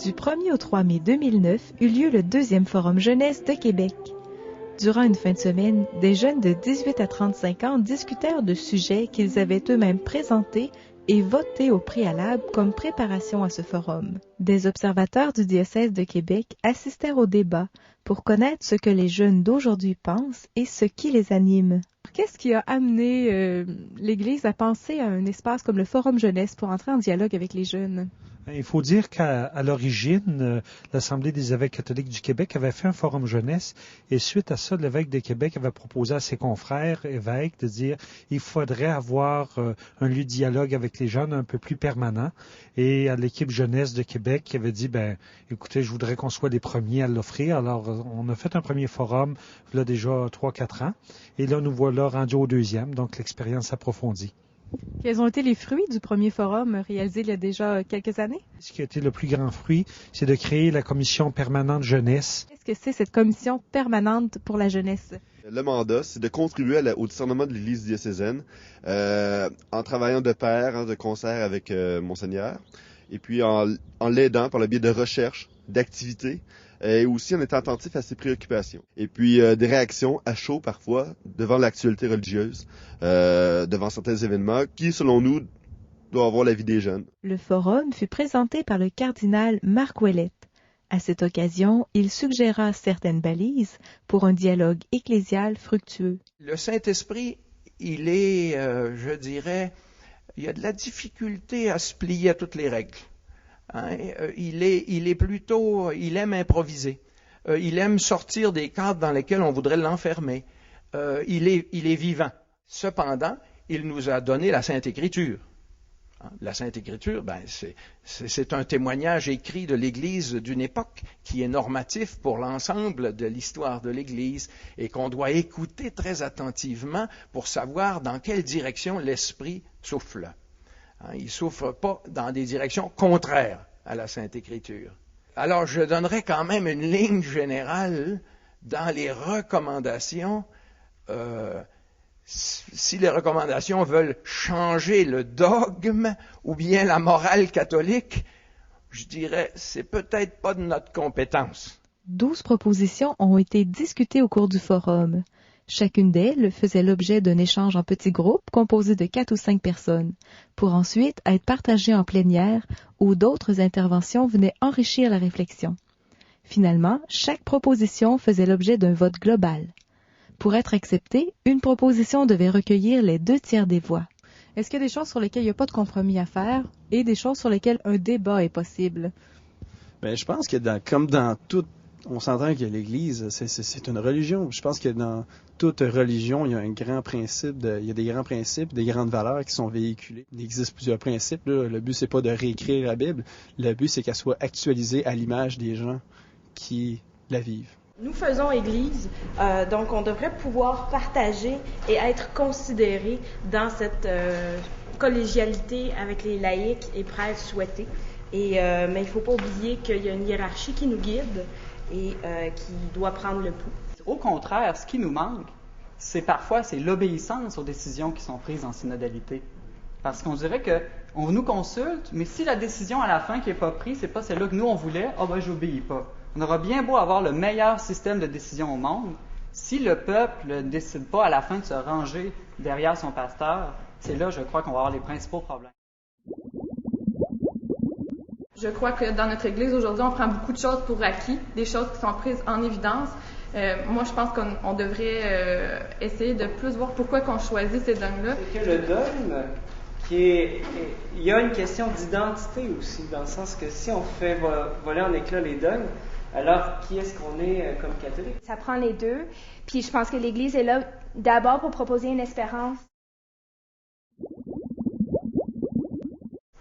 Du 1er au 3 mai 2009 eut lieu le 2e Forum Jeunesse de Québec. Durant une fin de semaine, des jeunes de 18 à 35 ans discutèrent de sujets qu'ils avaient eux-mêmes présentés et votés au préalable comme préparation à ce forum. Des observateurs du diocèse de Québec assistèrent au débat pour connaître ce que les jeunes d'aujourd'hui pensent et ce qui les anime. Qu'est-ce qui a amené l'Église à penser à un espace comme le Forum Jeunesse pour entrer en dialogue avec les jeunes? Il faut dire qu'à l'origine, l'Assemblée des évêques catholiques du Québec avait fait un forum jeunesse et suite à ça, l'évêque de Québec avait proposé à ses confrères évêques de dire il faudrait avoir un lieu de dialogue avec les jeunes un peu plus permanent. Et à l'équipe jeunesse de Québec qui avait dit, écoutez, je voudrais qu'on soit les premiers à l'offrir. Alors, on a fait un premier forum, là déjà 3-4 ans. Et là, nous voilà rendus au 2e, donc l'expérience s'approfondit. Quels ont été les fruits du premier forum réalisé il y a déjà quelques années? Ce qui a été le plus grand fruit, c'est de créer la commission permanente jeunesse. Qu'est-ce que c'est cette commission permanente pour la jeunesse? Le mandat, c'est de contribuer au discernement de l'Église diocésaine en travaillant de pair, de concert avec Monseigneur, et puis en l'aidant par le biais de recherche, d'activités, et aussi en étant attentif à ses préoccupations. Et puis des réactions à chaud parfois devant l'actualité religieuse, devant certains événements qui, selon nous, doivent avoir l'avis des jeunes. Le forum fut présenté par le cardinal Marc Ouellette. À cette occasion, il suggéra certaines balises pour un dialogue ecclésial fructueux. Le Saint-Esprit, il est, je dirais, il y a de la difficulté à se plier à toutes les règles. Hein? Il est plutôt, il aime improviser. Il aime sortir des cadres dans lesquels on voudrait l'enfermer. Il est vivant. Cependant, il nous a donné la Sainte Écriture. La Sainte Écriture, c'est un témoignage écrit de l'Église d'une époque qui est normatif pour l'ensemble de l'histoire de l'Église et qu'on doit écouter très attentivement pour savoir dans quelle direction l'Esprit souffle. Il ne souffle pas dans des directions contraires à la Sainte Écriture. Alors, je donnerais quand même une ligne générale dans les recommandations. Si les recommandations veulent changer le dogme ou bien la morale catholique, je dirais, c'est peut-être pas de notre compétence. 12 propositions ont été discutées au cours du forum. Chacune d'elles faisait l'objet d'un échange en petits groupes composés de 4 ou 5 personnes, pour ensuite être partagées en plénière où d'autres interventions venaient enrichir la réflexion. Finalement, chaque proposition faisait l'objet d'un vote global. Pour être acceptée, une proposition devait recueillir les 2/3 des voix. Est-ce qu'il y a des choses sur lesquelles il n'y a pas de compromis à faire et des choses sur lesquelles un débat est possible? Je pense que comme dans tout, on s'entend que l'Église, c'est une religion. Je pense que dans toute religion, il y a un grand principe, il y a des grands principes, des grandes valeurs qui sont véhiculées. Il existe plusieurs principes. Là. Le but, c'est pas de réécrire la Bible. Le but, c'est qu'elle soit actualisée à l'image des gens qui la vivent. Nous faisons Église, donc on devrait pouvoir partager et être considéré dans cette collégialité avec les laïcs et prêtres souhaités. Mais il ne faut pas oublier qu'il y a une hiérarchie qui nous guide et qui doit prendre le pouls. Au contraire, ce qui nous manque, c'est l'obéissance aux décisions qui sont prises en synodalité. Parce qu'on dirait qu'on nous consulte, mais si la décision à la fin qui n'est pas prise, c'est pas celle-là que nous on voulait, j'obéis pas. On aura bien beau avoir le meilleur système de décision au monde, si le peuple ne décide pas à la fin de se ranger derrière son pasteur, c'est là, je crois, qu'on va avoir les principaux problèmes. Je crois que dans notre Église aujourd'hui, on prend beaucoup de choses pour acquis, des choses qui sont prises en évidence. Moi, je pense qu'on devrait essayer de plus voir pourquoi qu'on choisit ces dogmes-là. C'est que le dogme, il y a une question d'identité aussi, dans le sens que si on fait voler en éclats les dogmes, alors qui est-ce qu'on est comme catholique? Ça prend les deux, puis je pense que l'Église est là d'abord pour proposer une espérance.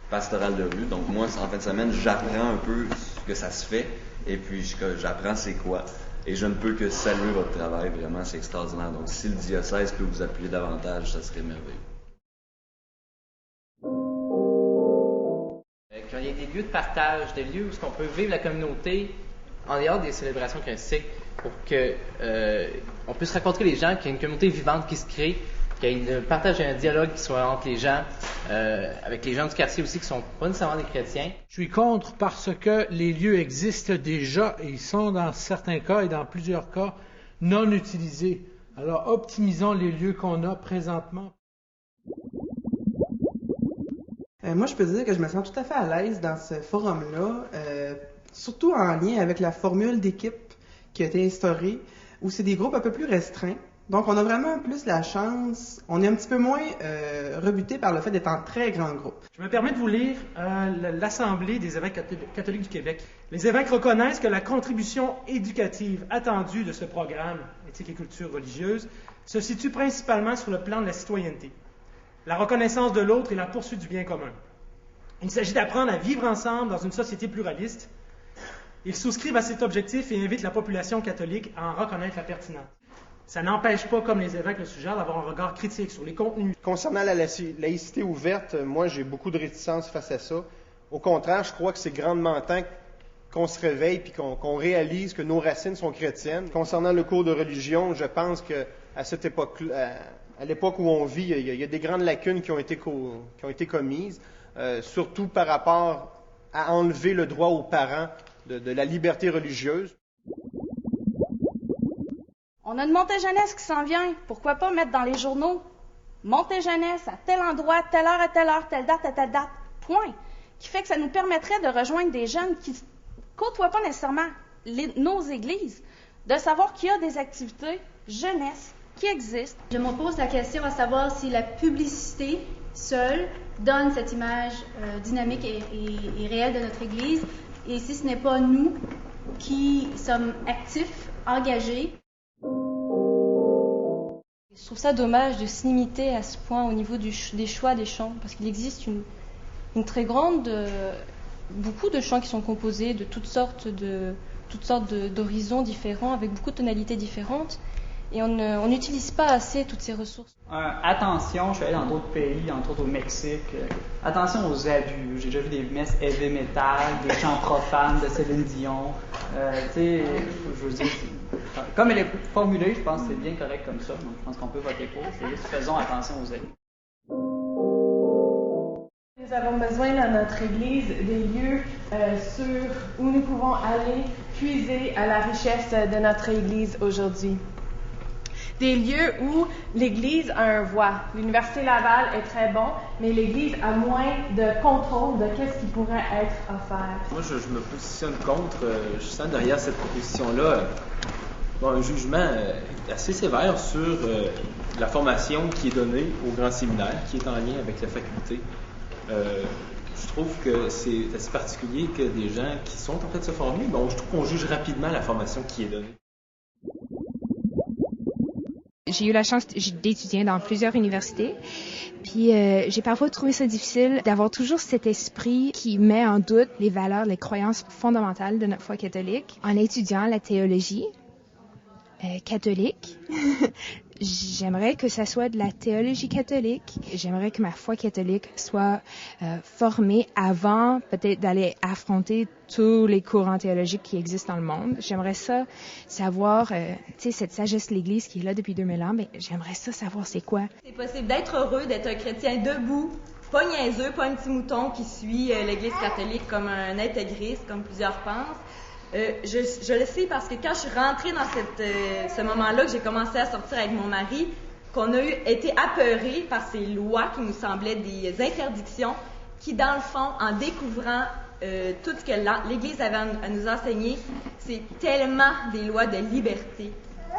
Pastoral de rue, donc moi, en fin de semaine, j'apprends un peu ce que ça se fait, et puis j'apprends c'est quoi. Et je ne peux que saluer votre travail, vraiment, c'est extraordinaire. Donc si le diocèse peut vous appuyer davantage, ça serait merveilleux. Qu'il y ait des lieux de partage, des lieux où on peut vivre la communauté en dehors des célébrations eucharistiques pour qu'on puisse rencontrer les gens, qu'il y ait une communauté vivante qui se crée, qu'il y ait le partage et un dialogue qui soit entre les gens, avec les gens du quartier aussi qui sont pas nécessairement des chrétiens. Je suis contre parce que les lieux existent déjà et ils sont dans certains cas et dans plusieurs cas non utilisés. Alors optimisons les lieux qu'on a présentement. Moi, je peux dire que je me sens tout à fait à l'aise dans ce forum-là, surtout en lien avec la formule d'équipe qui a été instaurée, où c'est des groupes un peu plus restreints. Donc, on a vraiment plus la chance, on est un petit peu moins rebuté par le fait d'être en très grand groupe. Je me permets de vous lire l'Assemblée des évêques catholiques du Québec. Les évêques reconnaissent que la contribution éducative attendue de ce programme, éthique et culture religieuse, se situe principalement sur le plan de la citoyenneté, la reconnaissance de l'autre et la poursuite du bien commun. Il s'agit d'apprendre à vivre ensemble dans une société pluraliste. Ils souscrivent à cet objectif et invitent la population catholique à en reconnaître la pertinence. Ça n'empêche pas, comme les évêques le suggèrent, d'avoir un regard critique sur les contenus. Concernant la laïcité ouverte, moi j'ai beaucoup de réticence face à ça. Au contraire, je crois que c'est grandement temps qu'on se réveille et qu'on réalise que nos racines sont chrétiennes. Concernant le cours de religion, je pense qu'à cette époque, à l'époque où on vit, il y a des grandes lacunes qui ont été commises, surtout par rapport à enlever le droit aux parents de la liberté religieuse. On a une montée jeunesse qui s'en vient. Pourquoi pas mettre dans les journaux montée jeunesse à tel endroit, telle heure à telle heure, telle date à telle date, point. Qui fait que ça nous permettrait de rejoindre des jeunes qui ne côtoient pas nécessairement nos églises, de savoir qu'il y a des activités jeunesse qui existent. Je me pose la question à savoir si la publicité seule donne cette image dynamique et réelle de notre Église, et si ce n'est pas nous qui sommes actifs, engagés. Je trouve ça dommage de se limiter à ce point au niveau des choix des chants, parce qu'il existe une très grande, beaucoup de chants qui sont composés de toutes sortes d'horizons différents, avec beaucoup de tonalités différentes, et on n'utilise pas assez toutes ces ressources. Attention, je suis allé dans d'autres pays, entre autres au Mexique. Attention aux abus. J'ai déjà vu des messes heavy metal, des chants profanes de Céline Dion. Je veux dire, comme elle est formulée, je pense que c'est bien correct comme ça. Donc, je pense qu'on peut voter pour. C'est juste faisons attention aux abus. Nous avons besoin dans notre Église des lieux sûrs où nous pouvons aller puiser à la richesse de notre Église aujourd'hui. Des lieux où l'Église a un voix. L'Université Laval est très bon, mais l'Église a moins de contrôle de qu'est-ce qui pourrait être offert. Moi, je me positionne contre. Je sens derrière cette proposition-là un jugement assez sévère sur la formation qui est donnée au grand séminaire, qui est en lien avec la faculté. Je trouve que c'est assez particulier que des gens qui sont en train de se former, je trouve qu'on juge rapidement la formation qui est donnée. J'ai eu la chance d'étudier dans plusieurs universités, puis j'ai parfois trouvé ça difficile d'avoir toujours cet esprit qui met en doute les valeurs, les croyances fondamentales de notre foi catholique. En étudiant la théologie catholique, j'aimerais que ça soit de la théologie catholique. J'aimerais que ma foi catholique soit formée avant peut-être d'aller affronter tous les courants théologiques qui existent dans le monde. J'aimerais ça savoir, cette sagesse de l'Église qui est là depuis 2000 ans, j'aimerais ça savoir c'est quoi. C'est possible d'être heureux, d'être un chrétien debout, pas niaiseux, pas un petit mouton qui suit l'Église catholique comme un intégriste, comme plusieurs pensent. Je le sais parce que quand je suis rentrée dans ce moment-là, que j'ai commencé à sortir avec mon mari, qu'on a été apeurés par ces lois qui nous semblaient des interdictions, qui dans le fond, en découvrant tout ce que l'Église avait à nous enseigner, c'est tellement des lois de liberté,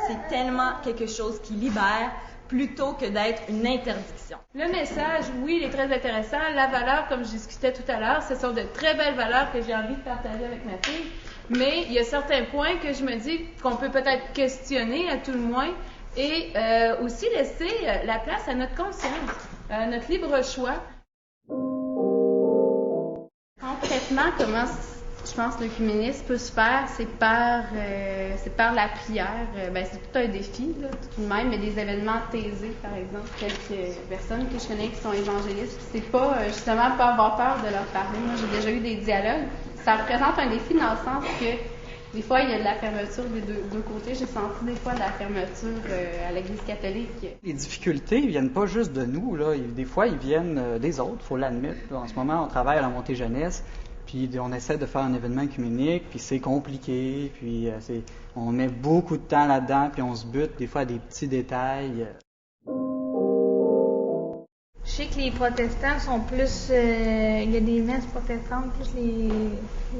c'est tellement quelque chose qui libère plutôt que d'être une interdiction. Le message, oui, il est très intéressant. La valeur, comme je discutais tout à l'heure, ce sont de très belles valeurs que j'ai envie de partager avec ma fille. Mais il y a certains points que je me dis qu'on peut peut-être questionner à tout le moins et aussi laisser la place à notre conscience, à notre libre choix. Concrètement, comment je pense l'œcuménisme peut se faire, c'est par la prière. C'est tout un défi, là, tout de même, mais des événements taisés, par exemple. Quelques personnes que je connais qui sont évangélistes, c'est pas pas avoir peur de leur parler. Moi, j'ai déjà eu des dialogues. Ça représente un défi dans le sens que Des fois, il y a de la fermeture des deux côtés. J'ai senti des fois de la fermeture à l'Église catholique. Les difficultés ne viennent pas juste de nous, là. Des fois, ils viennent des autres, il faut l'admettre. En ce moment, on travaille à la Montée Jeunesse, puis on essaie de faire un événement œcuménique, puis c'est compliqué, puis on met beaucoup de temps là-dedans, puis on se bute des fois à des petits détails. Je sais que les protestants sont plus... il y a des messes protestantes, plus les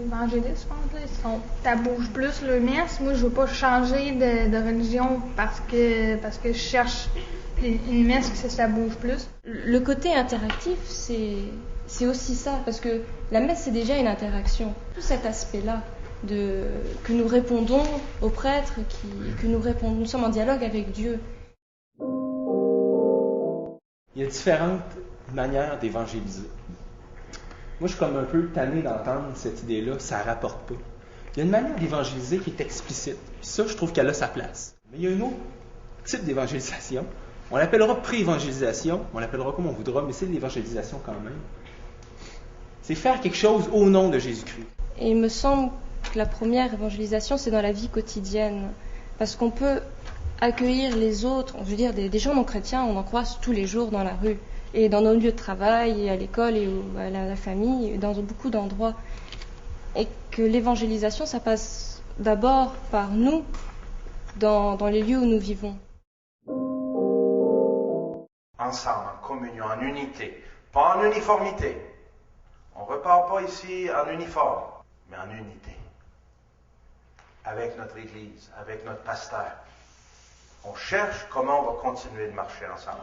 évangélistes, je pense. Là, ça bouge plus le messe. Moi, je veux pas changer de religion parce que je cherche une messe que ça bouge plus. Le côté interactif, c'est aussi ça, parce que la messe, c'est déjà une interaction. Tout cet aspect-là, que nous répondons aux prêtres, nous sommes en dialogue avec Dieu. Il y a différentes manières d'évangéliser. Moi, je suis comme un peu tanné d'entendre cette idée-là, ça rapporte pas. Il y a une manière d'évangéliser qui est explicite. Puis ça, je trouve qu'elle a sa place. Mais il y a un autre type d'évangélisation. On l'appellera pré-évangélisation, on l'appellera comme on voudra, mais c'est de l'évangélisation quand même. C'est faire quelque chose au nom de Jésus-Christ. Et il me semble que la première évangélisation, c'est dans la vie quotidienne. Parce qu'on peut accueillir les autres, je veux dire, des gens non chrétiens, on en croise tous les jours dans la rue, et dans nos lieux de travail, et à l'école, et à la famille, et dans beaucoup d'endroits. Et que l'évangélisation, ça passe d'abord par nous, dans les lieux où nous vivons. Ensemble, en communion, en unité, pas en uniformité. On ne repart pas ici en uniforme, mais en unité. Avec notre Église, avec notre pasteur. On cherche comment on va continuer de marcher ensemble.